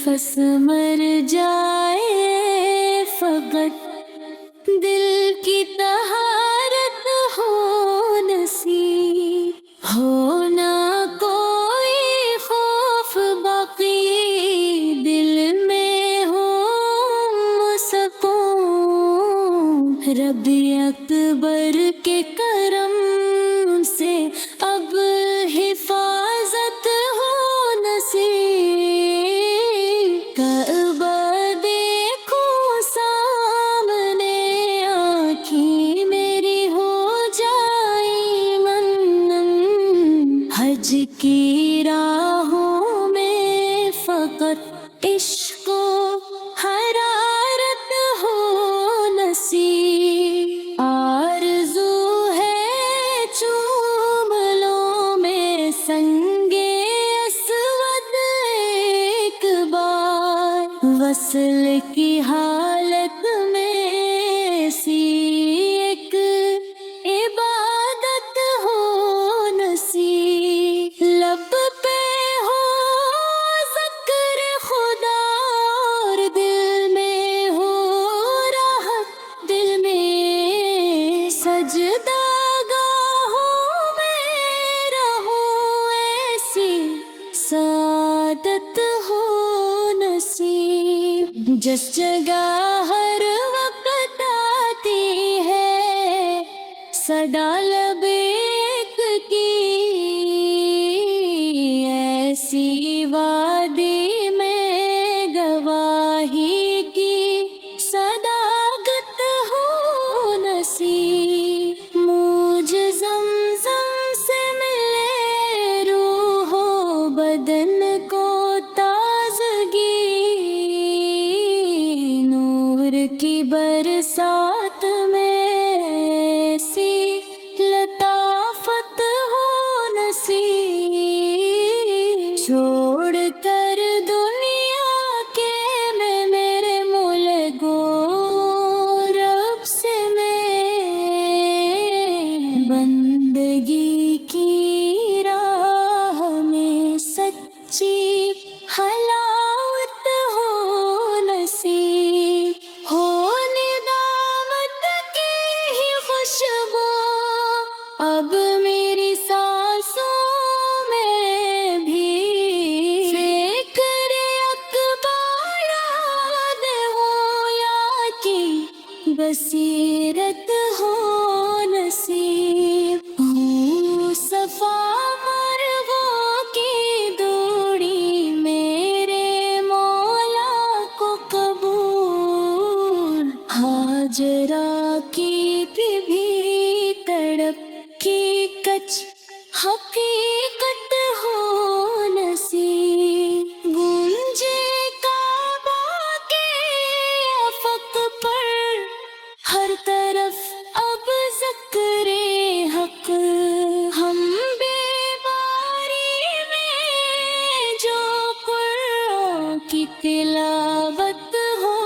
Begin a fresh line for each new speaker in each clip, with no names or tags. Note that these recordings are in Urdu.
نفس مر جائے فقط دل کی طہارت ہو نصیب، ہو نہ کوئی خوف باقی دل میں ہو سکون، رب اکبر کے کرم سے اب حفاظت ہو نصیب، کعبہ دیکھوں سامنے آنکھیں میری ہو جائیں منن، حج کی راہوں میں فقط عشق و حرارت ہو نصیب، آرزو ہے چوم لوں میں سنگے اسود ایک بار، وصل کی حالت میں ایسی ایک عبادت ہو نصیب، لب پہ ہو ذکر خدا اور دل میں ہو راحت، دل میں سجدہ گاہوں میں رہوں ایسی سعادت ہو نصیب، جس جگہ ہر وقت آتی ہے صدا لبیک کی، ایسی وادی میں گواہی کی صداقت ہو نصیب، موج زمزم سے ملے روح و بدن کو تازگی، نور کی برسات میں ایسی لطافت ہو نصیب، چھوڑ کر دنیا کے میں میرے ملک گو رب سے میں بندگی کی راہ میں سچی حلاوت ہو نصیب، ہو ندامت کی ہی خوشبو اب میری سانسوں میں بھی، فکر اکبر یاد ہو یا کی بصیرت ہو نصیب، ہوں صفا مروہ کی دوڑی میرے مولا کو قبول، ہاجرہ کی بھی تڑپ کی کچھ حقیقت ہو نصیب، گونجے کعبہ کے افق پر ہر طرف اب ذکر حق، ہم بیماری میں جو قرآن کی تلاوت ہو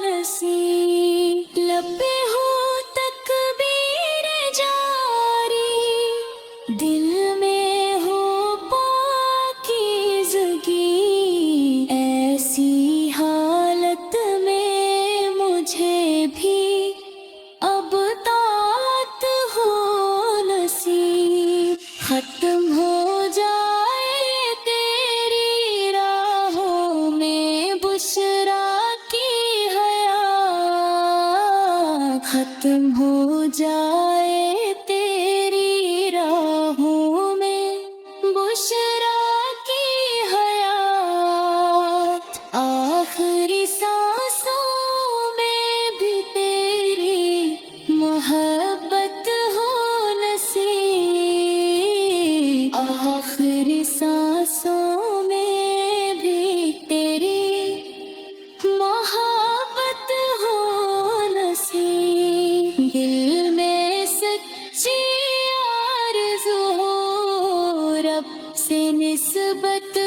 نصیب، لبے ہو تکبیر جاری، دل میں ہو پاکیزگی، ایسی حالت میں مجھے بھی اب طاعت ہو نصیب، ختم ہو جائے تیری راہوں میں بشرا کی حیات، ختم ہو جائے تیری راہوں میں بشرا کی حیات، آخری سانسوں میں بھی تیری محبت ہو نصیب، آخری سانسوں میں بھی تیری محبت ہو نصیب، دل میں سچی آرزو ہو رب سے نسبت